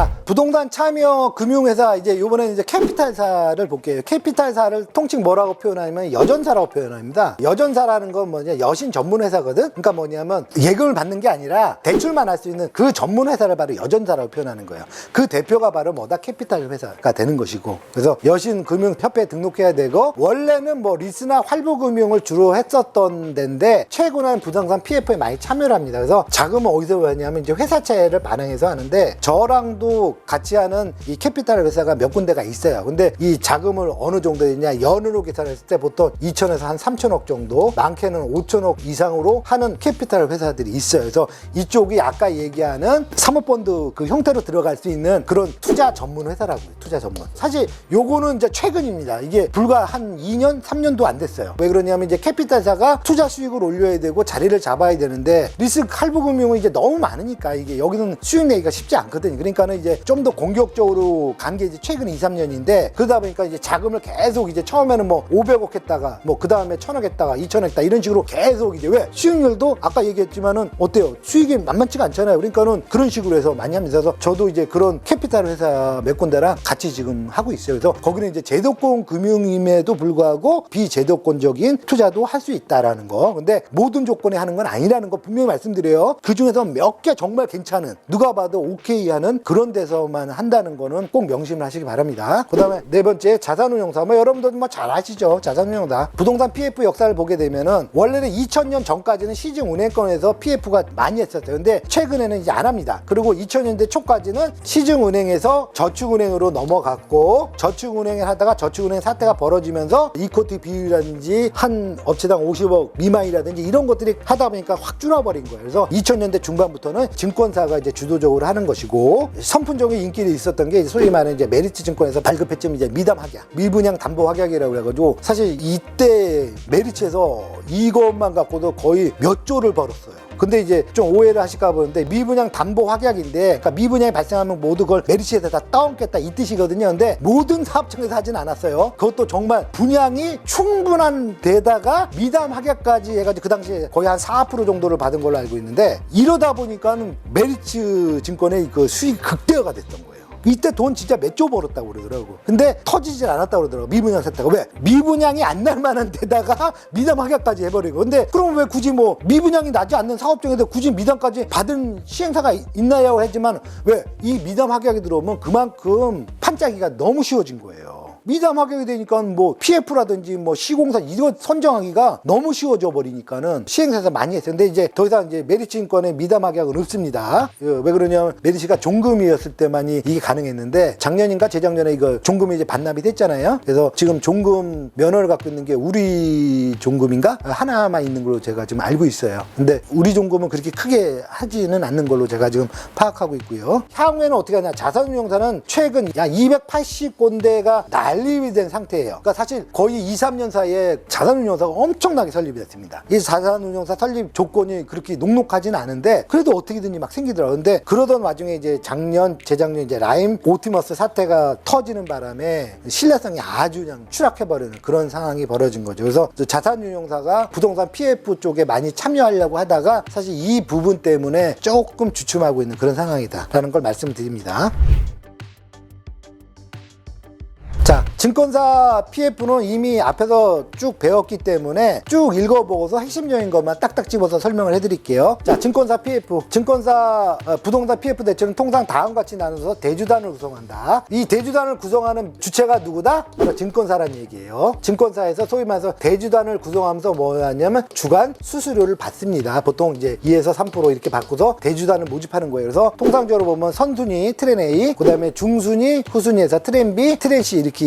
자, 부동산 참여 금융회사 이제 요번에는 이제 캐피탈사를 볼게요. 캐피탈사를 통칭 뭐라고 표현하냐면 여전사라고 표현합니다. 여전사라는 건 뭐냐, 여신 전문 회사거든. 그러니까 뭐냐면 예금을 받는 게 아니라 대출만 할 수 있는 그 전문 회사를 바로 여전사라고 표현하는 거예요. 그 대표가 바로 뭐다, 캐피탈 회사가 되는 것이고, 그래서 여신 금융 협회에 등록해야 되고, 원래는 뭐 리스나 활부금융을 주로 했었던 데인데 최근에는 부동산 PF에 많이 참여를 합니다. 그래서 자금은 어디서 왔냐면 이제 회사채를 반영해서 하는데, 저랑도 같이 하는 이 캐피탈 회사가 몇 군데가 있어요. 근데 이 자금을 어느 정도 되냐, 연으로 계산했을 때 보통 2천에서 한 3천억 정도, 많게는 5천억 이상으로 하는 캐피탈 회사들이 있어요. 그래서 이쪽이 아까 얘기하는 사모펀드 그 형태로 들어갈 수 있는 그런 투자 전문 회사라고요. 투자 전문. 사실 요거는 이제 최근입니다. 이게 불과 한 2년, 3년도 안 됐어요. 왜 그러냐면 이제 캐피탈사가 투자 수익을 올려야 되고 자리를 잡아야 되는데, 리스크 할부금융은 이제 너무 많으니까 이게 여기는 수익 내기가 쉽지 않거든요. 그러니까는 이제 좀 더 공격적으로 간 게 이제 최근 2, 3년인데, 그러다 보니까 이제 자금을 계속 이제 처음에는 뭐 500억 했다가 뭐 그 다음에 1000억 했다가 2000억 했다, 이런 식으로 계속 이제, 왜 수익률도 아까 얘기했지만은 어때요? 수익이 만만치가 않잖아요. 그러니까는 그런 식으로 해서 많이 합니다. 그래서 저도 이제 그런 캐피탈 회사 몇 군데랑 같이 지금 하고 있어요. 그래서 거기는 이제 제도권 금융임에도 불구하고 비제도권적인 투자도 할 수 있다라는 거. 근데 모든 조건에 하는 건 아니라는 거 분명히 말씀드려요. 그 중에서 몇 개 정말 괜찮은, 누가 봐도 오케이 하는 그런 데서만 한다는 거는 꼭 명심을 하시기 바랍니다. 그 다음에 네 번째, 자산운용사. 뭐 여러분들 뭐 잘 아시죠? 자산운용사. 부동산 PF 역사를 보게 되면은 원래는 2000년 전까지는 시중은행권에서 PF가 많이 했었어요. 근데 최근에는 이제 안 합니다. 그리고 2000년대 초까지는 시중은행에서 저축은행으로 넘어갔고, 저축은행을 하다가 저축은행 사태가 벌어지면서 이코트 비율이라든지 한 업체당 50억 미만이라든지 이런 것들이 하다 보니까 확 줄어버린 거예요. 그래서 2000년대 중반부터는 증권사가 이제 주도적으로 하는 것이고, 선풍적인 인기를 있었던 게 소위 말하는 이제 메리츠 증권에서 발급했지만 이제 미담 확약, 미분양 담보 확약이라고 해가지고, 사실 이때 메리츠에서 이것만 갖고도 거의 몇 조를 벌었어요. 근데 이제 좀 오해를 하실까 보는데, 미분양 담보 확약인데, 그러니까 미분양이 발생하면 모두 그걸 메리츠에서 다 떠넘겠다 이 뜻이거든요. 근데 모든 사업청에서 하진 않았어요. 그것도 정말 분양이 충분한 데다가 미담 확약까지 해가지고 그 당시에 거의 한 4% 정도를 받은 걸로 알고 있는데, 이러다 보니까는 메리츠 증권의 그 수익 극대화가 됐던 거예요. 이때 돈 진짜 몇 조 벌었다고 그러더라고. 근데 터지질 않았다고 그러더라고, 미분양 샀다가. 왜? 미분양이 안 날 만한 데다가 미담 확약까지 해버리고. 근데 그럼 왜 굳이 뭐 미분양이 나지 않는 사업장에서 굳이 미담까지 받은 시행사가 있나요? 했지만, 왜? 이 미담 확약이 들어오면 그만큼 판짜기가 너무 쉬워진 거예요. 미담 확약이 되니까 뭐 PF라든지 뭐 시공사 이거 선정하기가 너무 쉬워져 버리니까는 시행사에서 많이 했어요. 근데 이제 더 이상 이제 메리츠 증권의 미담 확약은 없습니다. 왜 그러냐면 메리츠가 종금이었을 때만이 이게 가능했는데, 작년인가 재작년에 이거 종금이 이제 반납이 됐잖아요. 그래서 지금 종금 면허를 갖고 있는 게 우리 종금인가 하나만 있는 걸로 제가 지금 알고 있어요. 근데 우리 종금은 그렇게 크게 하지는 않는 걸로 제가 지금 파악하고 있고요. 향후에는 어떻게 하냐, 자산운용사는 최근 약 280군데가 난립이 된 상태예요. 그러니까 사실 거의 2, 3년 사이에 자산운용사가 엄청나게 설립이 됐습니다. 이 자산운용사 설립 조건이 그렇게 녹록하지는 않은데 그래도 어떻게든지 막 생기더라고요. 근데 그러던 와중에 이제 작년, 재작년 이제 라임 오티머스 사태가 터지는 바람에 신뢰성이 아주 그냥 추락해버리는 그런 상황이 벌어진 거죠. 그래서 자산운용사가 부동산 PF 쪽에 많이 참여하려고 하다가 사실 이 부분 때문에 조금 주춤하고 있는 그런 상황이다라는 걸 말씀드립니다. 자, 증권사 PF는 이미 앞에서 쭉 배웠기 때문에 쭉 읽어보고서 핵심적인 것만 딱딱 집어서 설명을 해드릴게요. 자, 증권사 PF, 증권사 부동산 PF 대체는 통상 다음과 같이 나눠서 대주단을 구성한다. 이 대주단을 구성하는 주체가 누구다? 바로 증권사라는 얘기예요. 증권사에서 소위 말해서 대주단을 구성하면서 뭐냐면 주간 수수료를 받습니다. 보통 이제 2에서 3% 이렇게 받고서 대주단을 모집하는 거예요. 그래서 통상적으로 보면 선순위, 트렌 A, 그 다음에 중순위, 후순위에서 트렌 B, 트렌 C 이렇게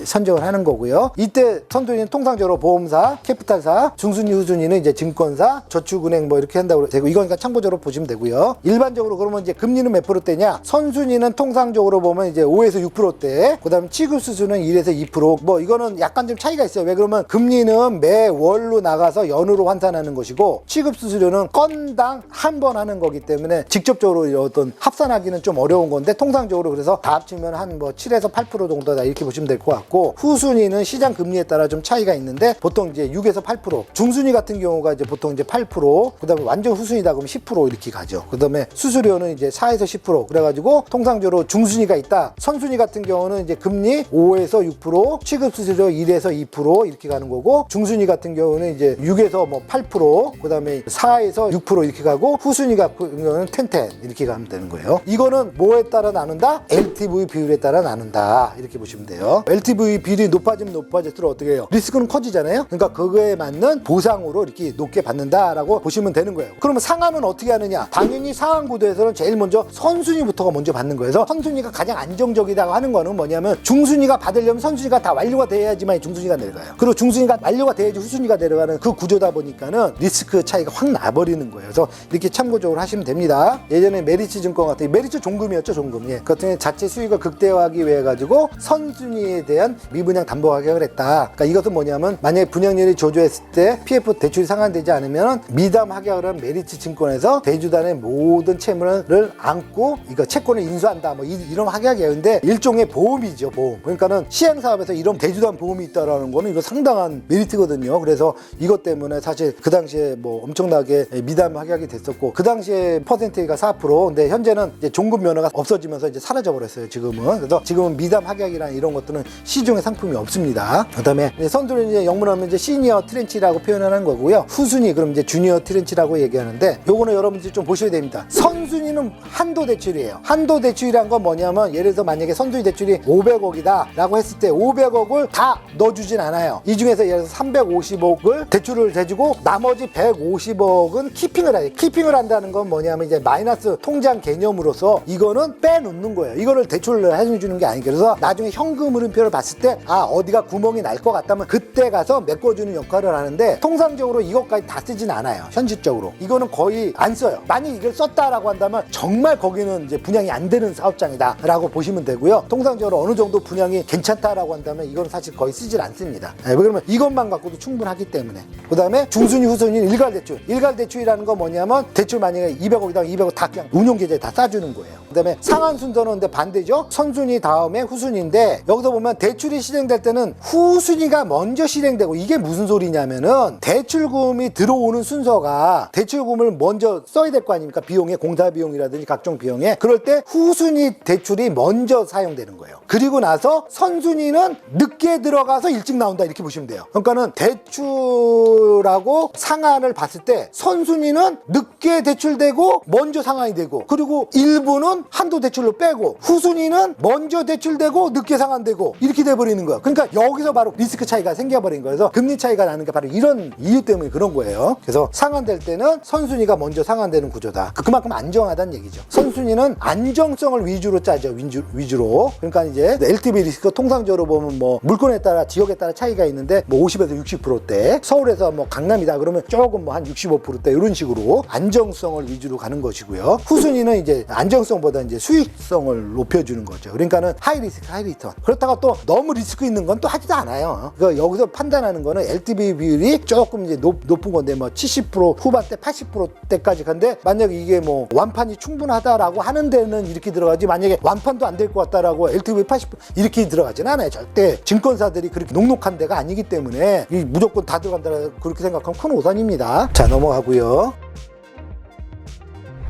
선정을 하는 거고요. 이때 선순위는 통상적으로 보험사, 캐피탈사, 중순위, 후순위는 이제 증권사, 저축은행 뭐 이렇게 한다고 되고, 이건 그러니까 참고적으로 보시면 되고요. 일반적으로 그러면 이제 금리는 몇 %대냐? 선순위는 통상적으로 보면 이제 5에서 6%대, 그 다음에 취급수수는 1에서 2%. 뭐 이거는 약간 좀 차이가 있어요. 왜 그러면 금리는 매월로 나가서 연으로 환산하는 것이고, 취급수수료는 건당 한 번 하는 거기 때문에 직접적으로 어떤 합산하기는 좀 어려운 건데, 통상적으로 그래서 다 합치면 한 뭐 7에서 8% 정도다 이렇게 보시면 될 것 같고, 후순위는 시장 금리에 따라 좀 차이가 있는데 보통 이제 6에서 8%, 중순위 같은 경우가 이제 보통 이제 8%, 그다음에 완전 후순위다 그러면 10% 이렇게 가죠. 그다음에 수수료는 이제 4에서 10%. 그래가지고 통상적으로 중순위가 있다. 선순위 같은 경우는 이제 금리 5에서 6%, 취급 수수료 1에서 2% 이렇게 가는 거고, 중순위 같은 경우는 이제 6에서 뭐 8%, 그다음에 4에서 6% 이렇게 가고, 후순위 같은 경우는 10 이렇게 가면 되는 거예요. 이거는 뭐에 따라 나눈다? LTV 비율에 따라 나눈다. 이렇게 보시면 돼요. LTV 비율이 높아지면 높아질수록 어떻게 해요? 리스크는 커지잖아요. 그러니까 그거에 맞는 보상으로 이렇게 높게 받는다라고 보시면 되는 거예요. 그러면 상한은 어떻게 하느냐? 당연히 상한 구도에서는 제일 먼저 선순위부터가 먼저 받는 거예요. 그래서 선순위가 가장 안정적이라고 하는 거는 뭐냐면, 중순위가 받으려면 선순위가 다 완료가 돼야지만 중순위가 내려가요. 그리고 중순위가 완료가 돼야지 후순위가 내려가는 그 구조다 보니까는 리스크 차이가 확 나버리는 거예요. 그래서 이렇게 참고적으로 하시면 됩니다. 예전에 메리츠 증권 같은, 메리츠 종금이었죠, 종금. 예. 그 같은 자체 수익을 극대화하기 위해 가지고 선순위에 대한 미분양 담보 가격을 했다. 그러니까 이것은 뭐냐면, 만약에 분양률이 조조했을 때 PF 대출이 상환되지 않으면 미담 합약을 한 메리츠 증권에서 대주단의 모든 채무를 안고 이거 채권을 인수한다, 뭐 이런 합약이에요. 근데 일종의 보험이죠, 보험. 그러니까는 시행사업에서 이런 대주단 보험이 있다라는 거는 이거 상당한 메리트거든요. 그래서 이것 때문에 사실 그 당시에 뭐 엄청나게 미담 합약이 됐었고, 그 당시에 퍼센테이지가 4%, 근데 현재는 이제 종금 면허가 없어지면서 이제 사라져 버렸어요, 지금은. 그래서 지금은 미담 합약이라는 이런 것들은 시중에 상품이 없습니다. 그다음에 선두는 이제 영문하면 이제 시니어 트렌치라고 표현하는 거고요. 후순위 그럼 이제 주니어 트렌치라고 얘기하는데, 요거는 여러분들이 좀 보셔야 됩니다. 선순위는 한도 대출이에요. 한도 대출이란 건 뭐냐면, 예를 들어서 만약에 선순위 대출이 500억이다 라고 했을 때 500억을 다 넣어주진 않아요. 이 중에서 예를 들어서 350억을 대출을 해주고 나머지 150억은 키핑을 해요. 키핑을 한다는 건 뭐냐면 이제 마이너스 통장 개념으로서 이거는 빼놓는 거예요. 이거를 대출을 해주는 게 아니고, 그래서 나중에 현금 흐름표를 봤을 때 어디가 구멍이 날 것 같다면 그때 가서 메꿔주는 역할을 하는데, 통상적으로 이것까지 다 쓰진 않아요. 현실적으로 이거는 거의 안 써요. 만약 이걸 썼다라고 한다면 정말 거기는 이제 분양이 안 되는 사업장이다 라고 보시면 되고요. 통상적으로 어느 정도 분양이 괜찮다라고 한다면 이건 사실 거의 쓰질 않습니다. 왜 그러면 이것만 갖고도 충분하기 때문에. 그 다음에 중순위 후순위 일괄대출. 일괄대출이라는 건 뭐냐면, 대출 만약에 200억이다 200억 다 그냥 운용계좌에 다 싸주는 거예요. 그 다음에 상한 순서는 근데 반대죠. 선순위 다음에 후순위인데, 여기서 보면 대출이 실행될 때는 후순위가 먼저 실행되고, 이게 무슨 소리냐면은 대출금이 들어오는 순서가 대출금을 먼저 써야 될 거 아닙니까? 비용에, 공사 비용이라든지 각종 비용에. 그럴 때 후순위 대출이 먼저 사용되는 거예요. 그리고 나서 선순위는 늦게 들어가서 일찍 나온다, 이렇게 보시면 돼요. 그러니까는 대출하고 상한을 봤을 때 선순위는 늦게 대출되고 먼저 상한이 되고, 그리고 일부는 한도 대출로 빼고, 후순위는 먼저 대출되고 늦게 상한되고, 이렇게 돼버리는 거예요. 그러니까 여기서 바로 리스크 차이가 생겨버린 거예요. 그래서 금리 차이가 나는 게 바로 이런 이유 때문에 그런 거예요. 그래서 상한될 때는 선순위가 먼저 상한되는 구조다. 그만큼 안정하다는 얘기죠. 선순위는 안정성을 위주로 짜죠. 위주로. 그러니까 이제 LTV 리스크 통상적으로 보면 뭐 물건에 따라 지역에 따라 차이가 있는데, 뭐 50에서 60%대, 서울에서 뭐 강남이다 그러면 조금 뭐 한 65%대 이런 식으로 안정성을 위주로 가는 것이고요. 후순위는 이제 안정성보다 이제 수익성을 높여주는 거죠. 그러니까는 하이 리스크 하이 리턴. 그렇다가 또 너무 리스크 있는 건 또 하지도 않아요. 그러니까 여기서 판단하는 거는 LTV 비율이 조금 이제 높은 건데, 뭐 70% 후반대 80%대까지 간데, 만약에 이게 뭐 완판이 충분하다라고 하는 데는 이렇게 들어가지, 만약에 완판도 안 될 것 같다라고 LTV 80% 이렇게 들어가진 않아요. 절대 증권사들이 그렇게 녹록한 데가 아니기 때문에 무조건 다 들어간다 그렇게 생각하면 큰 오산입니다. 자, 넘어가고요.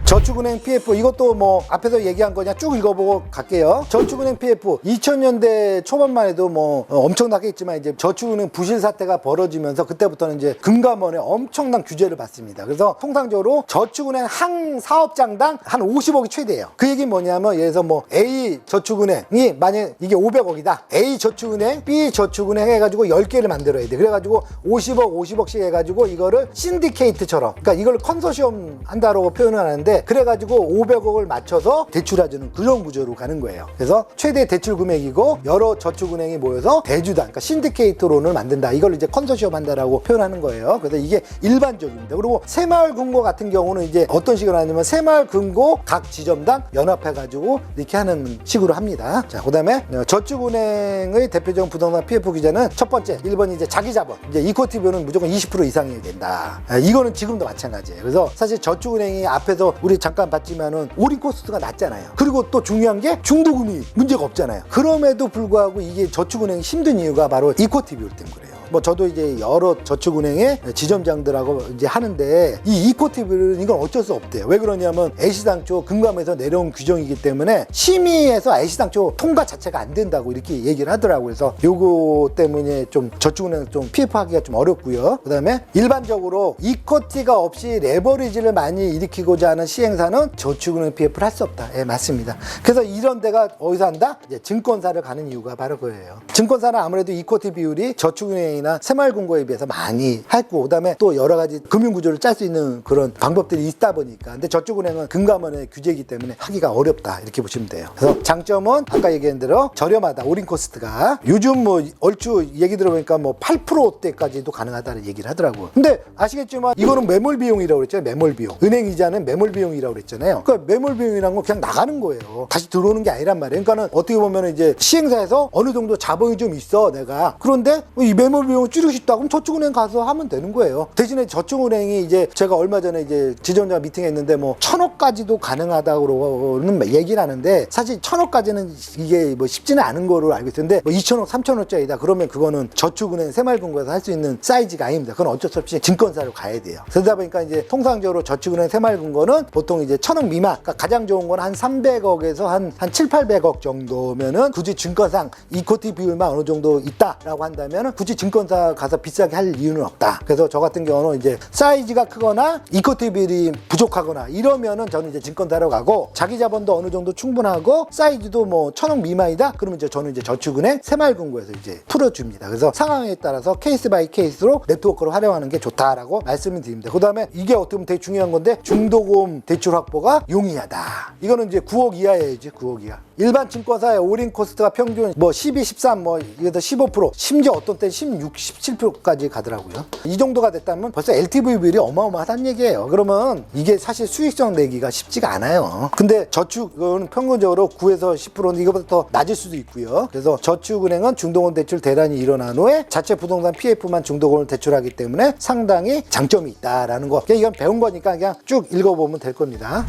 저축은행 PF, 이것도 뭐 앞에서 얘기한 거냐 쭉 읽어보고 갈게요. 저축은행 PF 2000년대 초반만 해도 뭐 엄청나게 있지만, 이제 저축은행 부실 사태가 벌어지면서 그때부터는 이제 금감원의 엄청난 규제를 받습니다. 그래서 통상적으로 저축은행 한 사업장당 한 50억이 최대예요. 그 얘기는 뭐냐면, 예를 들어서 뭐 A 저축은행이 만약 이게 500억이다. A 저축은행, B 저축은행 해가지고 10개를 만들어야 돼. 그래가지고 50억씩 해가지고 이거를 신디케이트처럼, 그러니까 이걸 컨소시엄 한다라고 표현을 하는데, 그래가지고 500억을 맞춰서 대출해주는 그런 구조로 가는 거예요. 그래서 최대 대출 금액이고 여러 저축은행이 모여서 대주단, 그러니까 신디케이터론을 만든다. 이걸 이제 컨소시엄 한다라고 표현하는 거예요. 그래서 이게 일반적입니다. 그리고 새마을금고 같은 경우는 이제 어떤 식으로 하냐면, 새마을금고 각 지점당 연합해가지고 이렇게 하는 식으로 합니다. 자, 그 다음에 저축은행의 대표적인 부동산 PF 규제는 첫 번째, 1번이 이제 자기자본, 이제 이코티 비율은 무조건 20% 이상이 된다. 이거는 지금도 마찬가지예요. 그래서 사실 저축은행이 앞에서 우리 잠깐 봤지만은 올인 코스트가 낮잖아요. 그리고 또 중요한 게 중도금이 문제가 없잖아요. 그럼에도 불구하고 이게 저축은행이 힘든 이유가 바로 이코티 비율 때문에 그래요. 뭐 저도 이제 여러 저축은행의 지점장들하고 이제 하는데 이 이코티 비율은 이건 어쩔 수 없대요. 왜 그러냐면 애시당초 금감에서 내려온 규정이기 때문에 심의에서 애시당초 통과 자체가 안 된다고 이렇게 얘기를 하더라고요. 그래서 요거 때문에 좀 저축은행 좀 PF하기가 좀 어렵고요. 그 다음에 일반적으로 이코티가 없이 레버리지를 많이 일으키고자 하는 시행사는 저축은행 PF를 할 수 없다. 예, 맞습니다. 그래서 이런 데가 어디서 한다? 이제 증권사를 가는 이유가 바로 그거예요. 증권사는 아무래도 이코티 비율이 저축은행이나 새마을금고에 비해서 많이 했고, 그 다음에 또 여러 가지 금융구조를 짤 수 있는 그런 방법들이 있다 보니까. 근데 저축은행은 금감원의 규제이기 때문에 하기가 어렵다. 이렇게 보시면 돼요. 그래서 장점은 아까 얘기한 대로 저렴하다. 올인 코스트가. 요즘 뭐 얼추 얘기 들어보니까 뭐 8%대까지도 가능하다는 얘기를 하더라고요. 근데 아시겠지만 이거는 매몰 비용이라고 그랬잖아요. 매몰 비용. 은행 이자는 매몰 비용이라고 그랬잖아요. 그러니까 매몰 비용이란 건 그냥 나가는 거예요. 다시 들어오는 게 아니란 말이에요. 그러니까는 어떻게 보면 이제 시행사에서 어느 정도 자본이 좀 있어 내가. 그런데 이 매몰 비용을 줄이고 싶다. 그럼 저축은행 가서 하면 되는 거예요. 대신에 저축은행이 이제 제가 얼마 전에 이제 지점장 미팅했는데 뭐 1,000억까지도 가능하다고는 얘기를 하는데 사실 1,000억까지는 이게 뭐 쉽지는 않은 거로 알고 있는데 뭐 2,000억, 3,000억짜리다. 그러면 그거는 저축은행 새마을금고에서 할 수 있는 사이즈가 아닙니다. 그건 어쩔 수 없이 증권사로 가야 돼요. 그러다 보니까 이제 통상적으로 저축은행 새마을금고는 보통 이제 1,000억 미만, 그러니까 가장 좋은 건 한 300억에서 한 7, 800억 정도면은 굳이 증권상 이코티 비율만 어느 정도 있다라고 한다면은 굳이 증권사 가서 비싸게 할 이유는 없다. 그래서 저 같은 경우는 이제 사이즈가 크거나 이코티 비율이 부족하거나 이러면은 저는 이제 증권사로 가고, 자기 자본도 어느 정도 충분하고 사이즈도 뭐 1,000억 미만이다. 그러면 이제 저는 이제 저축은행 새마을금고에서 이제 풀어줍니다. 그래서 상황에 따라서 케이스 바이 케이스로 네트워크를 활용하는 게 좋다라고 말씀을 드립니다. 그 다음에 이게 어떻게 보면 되게 중요한 건데, 중도금 대출 확보가 용이하다. 이거는 이제 9억 이하여야지. 9억 이하. 일반 증권사의 올인 코스트가 평균 뭐 12, 13, 뭐 이게도 15%, 심지어 어떤 때는 16, 17%까지 가더라고요. 이 정도가 됐다면 벌써 LTV 비율이 어마어마하다는 얘기예요. 그러면 이게 사실 수익성 내기가 쉽지가 않아요. 근데 저축은 평균적으로 9에서 10%는 이거보다 더 낮을 수도 있고요. 그래서 저축은행은 중도금 대출 대란이 일어난 후에 자체 부동산 PF만 중도금을 대출하기 때문에 상당히 장점이 있다라는 거. 이건 배운 거니까 그냥 쭉 읽어보면 될 겁니다.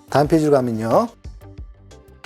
다음 페이지로 가면요.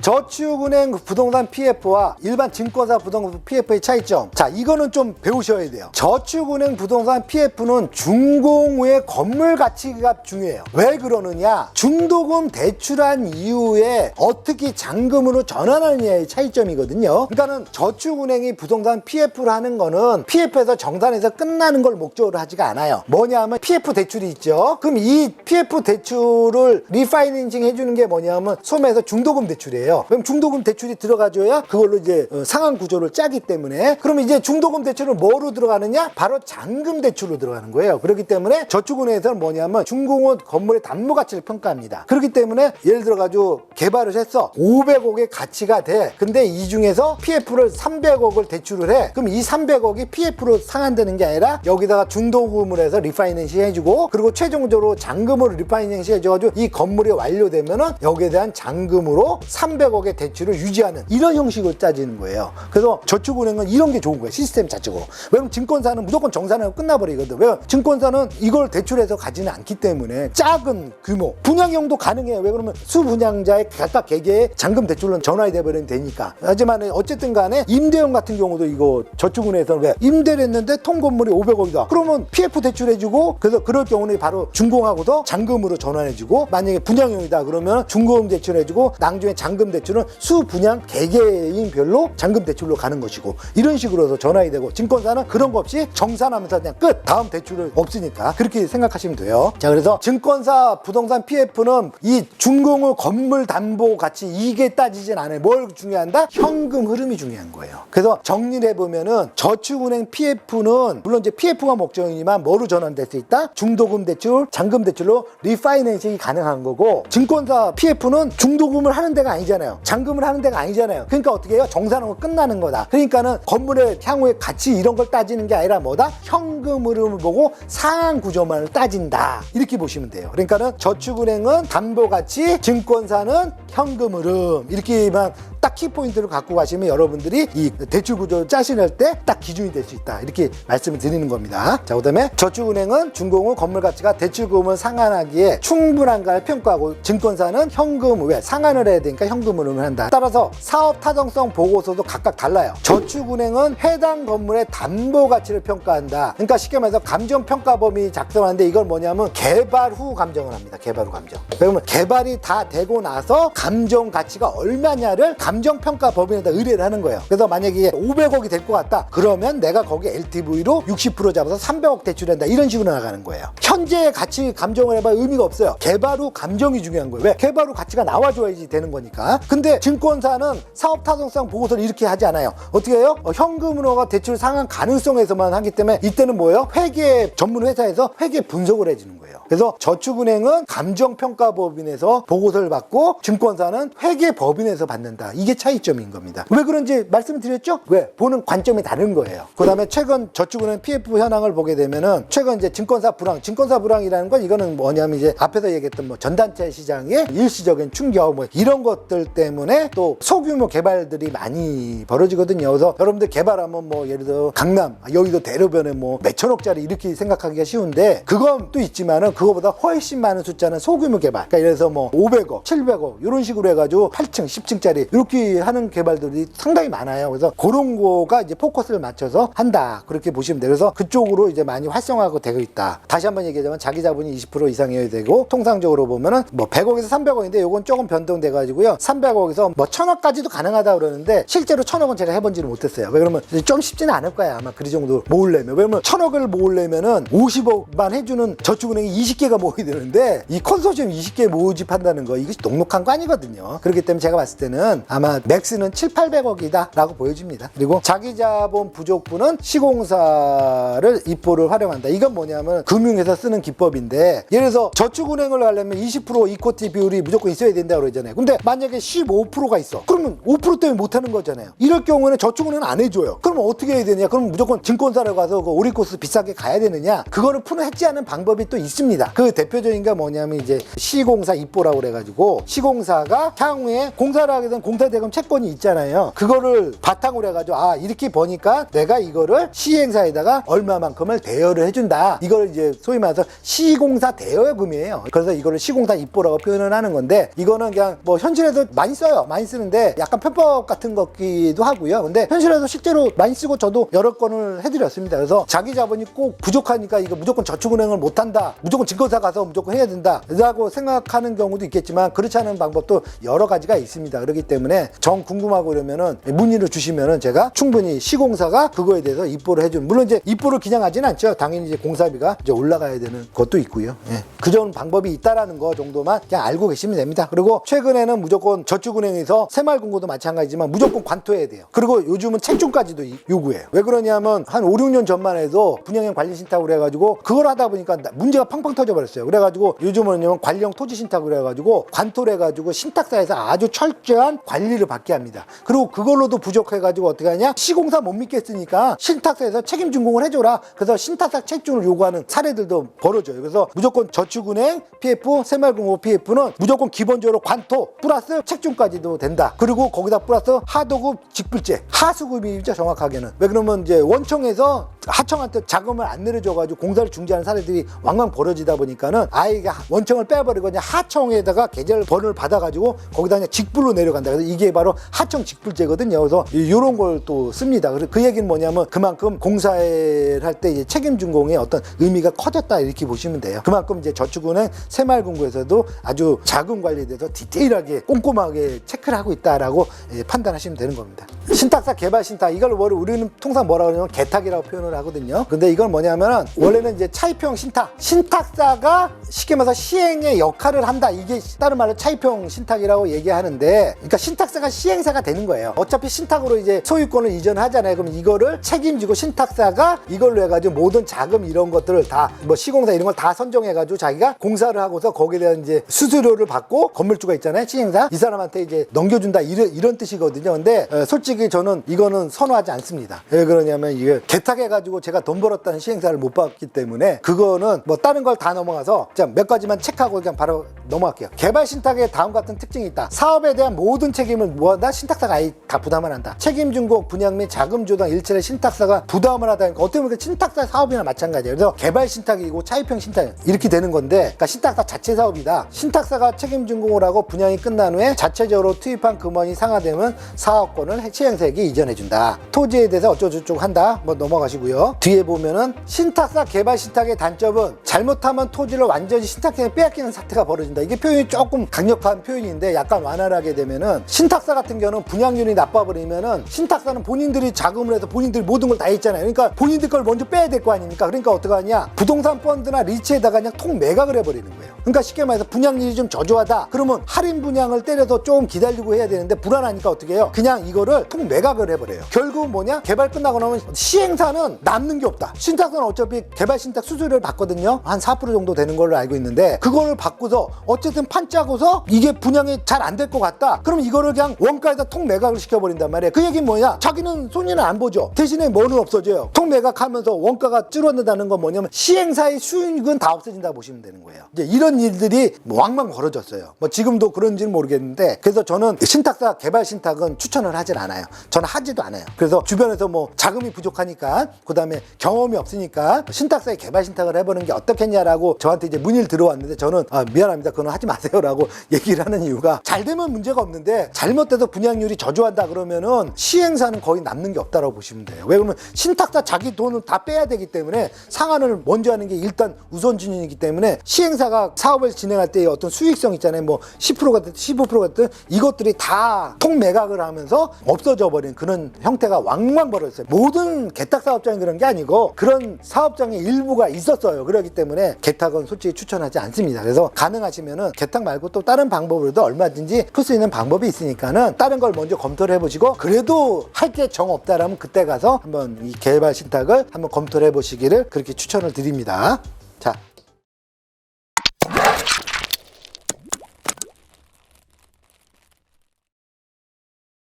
저축은행 부동산 PF와 일반 증권사 부동산 PF의 차이점. 자, 이거는 좀 배우셔야 돼요. 저축은행 부동산 PF는 준공 후의 건물 가치가 중요해요. 왜 그러느냐? 중도금 대출한 이후에 어떻게 잔금으로 전환하느냐의 차이점이거든요. 그러니까는 저축은행이 부동산 PF를 하는 거는 PF에서 정산해서 끝나는 걸 목적으로 하지가 않아요. 뭐냐 하면 PF 대출이 있죠. 그럼 이 PF 대출을 리파이낸싱 해주는 게 뭐냐 하면 소위 말해서 중도금 대출이에요. 그럼 중도금 대출이 들어가줘야 그걸로 이제 상환 구조를 짜기 때문에, 그러면 이제 중도금 대출은 뭐로 들어가느냐? 바로 잔금 대출로 들어가는 거예요. 그렇기 때문에 저축은행에서는 뭐냐면 중공업 건물의 담보 가치를 평가합니다. 그렇기 때문에 예를 들어가지고 개발을 했어. 500억의 가치가 돼. 근데 이 중에서 PF를 300억을 대출을 해. 그럼 이 300억이 PF로 상환되는 게 아니라 여기다가 중도금을 해서 리파이낸싱 해주고, 그리고 최종적으로 잔금으로 리파이낸싱 해줘가지고 이 건물이 완료되면은 여기에 대한 잔금으로 300억의 대출을 유지하는 이런 형식으로 짜지는 거예요. 그래서 저축은행은 이런 게 좋은 거예요. 시스템 자체고. 왜냐면 증권사는 무조건 정산하고 끝나버리거든. 왜냐면 증권사는 이걸 대출해서 가지는 않기 때문에 작은 규모 분양형도 가능해요. 왜 그러면 수분양자의 각각 개개의 잔금 대출은 전환이 돼버리면 되니까. 하지만 어쨌든 간에 임대형 같은 경우도 이거 저축은행에서는 왜 임대를 했는데 통 건물이 500억이다. 그러면 PF 대출해주고, 그래서 그럴 경우는 바로 준공하고도 잔금으로 전환해주고, 만약에 분양형이다 그러면 중고금 대출해주고, 나중에 잔금 대출은 수분양 개개인별로 잔금 대출로 가는 것이고, 이런 식으로 해서 전환이 되고, 증권사는 그런 거 없이 정산하면서 그냥 끝, 다음 대출은 없으니까 그렇게 생각하시면 돼요. 자, 그래서 증권사 부동산 PF는 이 준공후 건물 담보 가치 이게 따지진 않아요. 뭘 중요한다? 현금 흐름이 중요한 거예요. 그래서 정리를 해보면은 저축은행 PF는 물론 이제 PF가 목적이지만 뭐로 전환될 수 있다? 중도금 대출, 잔금 대출로 리파이낸싱이 가능한 거고, 증권사 PF는 중도금을 하는 데가 아니잖아요. 잔금을 하는 데가 아니잖아요. 그러니까 어떻게 해요? 정산하고 끝나는 거다. 그러니까는 건물의 향후의 가치 이런 걸 따지는 게 아니라 뭐다? 현금 흐름을 보고 상환 구조만을 따진다. 이렇게 보시면 돼요. 그러니까는 저축은행은 담보 가치, 증권사는 현금 흐름, 이렇게만 딱 키포인트를 갖고 가시면 여러분들이 이 대출 구조 짜실 때 딱 기준이 될 수 있다, 이렇게 말씀을 드리는 겁니다. 자, 그다음에 저축은행은 준공후 건물 가치가 대출금을 상환하기에 충분한가를 평가하고, 증권사는 현금, 왜 상환을 해야 되니까 현금으로 한다. 따라서 사업 타당성 보고서도 각각 달라요. 저축은행은 해당 건물의 담보 가치를 평가한다. 그러니까 쉽게 말해서 감정평가범위 작성하는데, 이걸 뭐냐면 개발 후 감정을 합니다. 개발 후 감정. 그러면 개발이 다 되고 나서 감정 가치가 얼마냐를 감정평가 법인에다 의뢰를 하는 거예요. 그래서 만약에 500억이 될 것 같다, 그러면 내가 거기 LTV로 60% 잡아서 300억 대출한다, 이런 식으로 나가는 거예요. 현재의 가치 감정을 해봐야 의미가 없어요. 개발 후 감정이 중요한 거예요. 왜? 개발 후 가치가 나와줘야지 되는 거니까. 근데 증권사는 사업 타당성 보고서를 이렇게 하지 않아요. 어떻게 해요? 현금으로가 대출 상환 가능성에서만 하기 때문에, 이때는 뭐예요? 회계 전문 회사에서 회계 분석을 해주는 거예요. 그래서 저축은행은 감정평가법인에서 보고서를 받고, 증권사는 회계법인에서 받는다. 이게 차이점인 겁니다. 왜 그런지 말씀을 드렸죠? 왜? 보는 관점이 다른 거예요. 그 다음에 최근 저축은행 PF 현황을 보게 되면은, 최근 이제 증권사 불황이라는 건, 이거는 뭐냐면 이제 앞에서 얘기했던 뭐 전단체 시장의 일시적인 충격, 뭐 이런 것들 때문에 또 소규모 개발들이 많이 벌어지거든요. 그래서 여러분들 개발하면 뭐 예를 들어 강남, 여의도 대로변에 뭐 몇천억짜리 이렇게 생각하기가 쉬운데, 그건 또 있지만은 그거보다 훨씬 많은 숫자는 소규모 개발. 그러니까 예를 들어서 뭐 500억, 700억 이런 식으로 해가지고 8층, 10층짜리 이렇게 하는 개발들이 상당히 많아요. 그래서 그런 거가 이제 포커스를 맞춰서 한다, 그렇게 보시면 돼요. 그래서 그쪽으로 이제 많이 활성화가 되고 있다. 다시 한번 얘기하자면 자기 자본이 20% 이상이어야 되고, 통상적으로 보면은 뭐 100억에서 300억인데 요건 조금 변동돼 가지고요, 300억에서 뭐 1000억까지도 가능하다 그러는데, 실제로 1000억은 제가 해본지를 못했어요. 왜 그러면 좀 쉽지는 않을 거야, 아마. 그 정도 모으려면. 왜냐면 1000억을 모으려면은 50억만 해주는 저축은행이 20개가 모여야 되는데, 이 컨소시엄 20개 모집한다는 거, 이것이 녹록한 거 아니거든요. 그렇기 때문에 제가 봤을 때는 아마 맥스는 700~800억이다 라고 보여집니다. 그리고 자기자본 부족분은 시공사를 입보를 활용한다. 이건 뭐냐면 금융에서 쓰는 기법인데, 예를 들어서 저축은행을 하려면 20% 이코티 비율이 무조건 있어야 된다고 그러잖아요. 근데 만약에 15%가 있어, 그러면 5% 때문에 못하는 거잖아요. 이럴 경우에는 저축은행은 안 해줘요. 그러면 어떻게 해야 되냐? 그럼 무조건 증권사를 가서 그 오리코스 비싸게 가야 되느냐? 그거를 해지하는 방법이 또 있습니다. 그 대표적인 게 뭐냐면 이제 시공사 입보라고 그래가지고, 시공사가 향후에 공사를 하게 된 공사대금 채권이 있잖아요. 그거를 바탕으로 해가지고, 아, 이렇게 보니까 내가 이거를 시행사에다가 얼마만큼을 대여를 해준다. 이걸 이제 소위 말해서 시공사 대여금이에요. 그래서 이거를 시공사 입보라고 표현을 하는 건데, 이거는 그냥 뭐 현실에도 많이 써요. 많이 쓰는데 약간 편법 같은 것기도 하고요. 근데 현실에도 실제로 많이 쓰고, 저도 여러 건을 해드렸습니다. 그래서 자기 자본이 꼭 부족하니까 이거 무조건 저축은행을 못한다, 무조건 증권사 가서 무조건 해야 된다 라고 생각하는 경우도 있겠지만, 그렇지 않은 방법도 여러 가지가 있습니다. 그렇기 때문에 정 궁금하고 그러면은 문의를 주시면은 제가 충분히 시공사가 그거에 대해서 입보를 해주는, 물론 이제 입보를 그냥 하진 않죠. 당연히 이제 공사비가 이제 올라가야 되는 것도 있고요. 예. 그런 방법이 있다라는 거 정도만 그냥 알고 계시면 됩니다. 그리고 최근에는 무조건 저축은행에서 새마을금고도 마찬가지지만 무조건 관토해야 돼요. 그리고 요즘은 책중까지도 요구해요. 왜 그러냐면 한 5, 6년 전만 해도 분양형 관리신탁으로 해가지고 그걸 하다 보니까 문제가 팡팡 터져버렸어요. 그래가지고 요즘은 관리형 토지신탁으로 해가지고 관토를 해가지고 신탁사에서 아주 철저한 관리를 받게 합니다. 그리고 그걸로도 부족해가지고 어떻게 하냐? 시공사 못 믿겠으니까 신탁사에서 책임 준공을 해줘라. 그래서 신탁사 책중을 요구하는 사례들도 벌어져요. 그래서 무조건 저축은행 PF, 새마을금고 PF는 무조건 기본적으로 관토 플러스 책중까지도 된다. 그리고 거기다 플러스 하도급 직불제, 하수급이죠, 정확하게는. 왜 그러면 이제 원청에서 하청한테 자금을 안 내려줘가지고 공사를 중지하는 사례들이 왕왕 벌어지다 보니까는, 아예 원청을 빼버리고 그냥 하청에다가 계절 번을 받아가지고 거기다 그냥 직불로 내려간다. 그래서 이게 바로 하청 직불제거든요. 그래서 이런 걸 또 씁니다. 그래서 그 얘기는 뭐냐면, 그만큼 공사를 할 때 책임 준공의 어떤 의미가 커졌다, 이렇게 보시면 돼요. 그만큼 이제 저축은행, 새마을금고에서도 아주 자금 관리에 대해서 디테일하게 꼼꼼하게 체크를 하고 있다라고 판단하시면 되는 겁니다. 신탁사 개발 신탁, 이걸 우리는 통상 뭐라고 하냐면 개탁이라고 표현을 하거든요. 근데 이건 뭐냐면은, 원래는 이제 차입형 신탁사가 쉽게 말해서 시행의 역할을 한다, 이게 다른 말로 차입형 신탁이라고 얘기하는데, 그러니까 신탁사가 시행사가 되는 거예요. 어차피 신탁으로 이제 소유권을 이전하잖아요. 그럼 이거를 책임지고 신탁사가 이걸로 해가지고 모든 자금 이런 것들을 다, 뭐 시공사 이런 걸 다 선정해가지고 자기가 공사를 하고서 거기에 대한 이제 수수료를 받고, 건물주가 있잖아요, 시행사, 이 사람한테 이제 넘겨준다, 이런 뜻이거든요. 근데 솔직히 저는 이거는 선호하지 않습니다. 왜 그러냐면, 이게 개탁해가지고 제가 돈 벌었다는 시행사를 못 봤기 때문에, 그거는 뭐 다른 걸 다 넘어가서 몇 가지만 체크하고 그냥 바로 넘어갈게요. 개발 신탁에 다음 같은 특징이 있다. 사업에 대한 모든 책임을 책임을 뭐한다? 신탁사가 아예 다 부담을 한다. 책임 준공, 분양 및 자금 조달 일체를 신탁사가 부담을 하다니까 어떻게 보면 신탁사 사업이나 마찬가지예요. 그래서 개발 신탁이고 차입형 신탁 이렇게 되는 건데, 그러니까 신탁사 자체 사업이다. 신탁사가 책임 준공을 하고 분양이 끝난 후에 자체적으로 투입한 금원이 상하되면 사업권을 시행사에게 이전해준다. 토지에 대해서 어쩌고저쩌고 한다. 뭐 넘어가시고요. 뒤에 보면은 신탁사 개발 신탁의 단점은 잘못하면 토지를 완전히 신탁사에 빼앗기는 사태가 벌어진다. 이게 표현이 조금 강력한 표현인데 약간 완화를 하게 되면은 신탁사 같은 경우는 분양률이 나빠버리면은 신탁사는 본인들이 자금을 해서 본인들이 모든 걸 다 했잖아요. 그러니까 본인들 걸 먼저 빼야 될 거 아닙니까? 그러니까 어떡하냐? 부동산 펀드나 리츠에다가 그냥 통 매각을 해버리는 거예요. 그러니까 쉽게 말해서 분양률이 좀 저조하다. 그러면 할인 분양을 때려서 좀 기다리고 해야 되는데 불안하니까 어떻게 해요? 그냥 이거를 통 매각을 해버려요. 결국은 뭐냐? 개발 끝나고 나면 시행사는 남는 게 없다. 신탁사는 어차피 개발 신탁 수수료를 받거든요. 한 4% 정도 되는 걸로 알고 있는데 그거를 받고서 어쨌든 판 짜고서 이게 분양이 잘 안 될 것 같다. 그럼 이거를 그냥 원가에다 통 매각을 시켜버린단 말이에요. 그 얘기는 뭐냐? 자기는 손해는 안 보죠. 대신에 뭐는 없어져요? 통 매각하면서 원가가 줄어든다는 건 뭐냐면 시행사의 수익은 다 없어진다고 보시면 되는 거예요. 이제 이런 일들이 왕왕 벌어졌어요. 뭐 지금도 그런지는 모르겠는데, 그래서 저는 신탁사 개발 신탁은 추천을 하질 않아요. 저는 하지도 않아요. 그래서 주변에서 뭐 자금이 부족하니까, 그 다음에 경험이 없으니까 신탁사에 개발 신탁을 해보는 게 어떻겠냐라고 저한테 이제 문의를 들어왔는데, 저는 미안합니다, 그건 하지 마세요라고 얘기를 하는 이유가, 잘 되면 문제가 없는데 잘못돼서 분양률이 저조한다 그러면은 시행사는 거의 남는 게 없다라고 보시면 돼요. 왜 그러면 신탁사 자기 돈을 다 빼야 되기 때문에 상한을 먼저 하는 게 일단 우선순위이기 때문에 시행사가 사업을 진행할 때의 어떤 수익성 있잖아요. 뭐 10%가 됐든 15%가 됐든 이것들이 다 통매각을 하면서 없어져 버린 그런 형태가 왕왕 벌어졌어요. 모든 개탁 사업장이 그런 게 아니고 그런 사업장의 일부가 있었어요. 그렇기 때문에 개탁은 솔직히 추천하지 않습니다. 그래서 가능하시면은 개탁 말고 또 다른 방법으로도 얼마든지 풀 수 있는 방법이 있으니까는 다른 걸 먼저 검토를 해보시고, 그래도 할 게 정 없다라면 그때 가서 한번 이 개발 신탁을 한번 검토를 해보시기를 그렇게 추천을 드립니다. 자,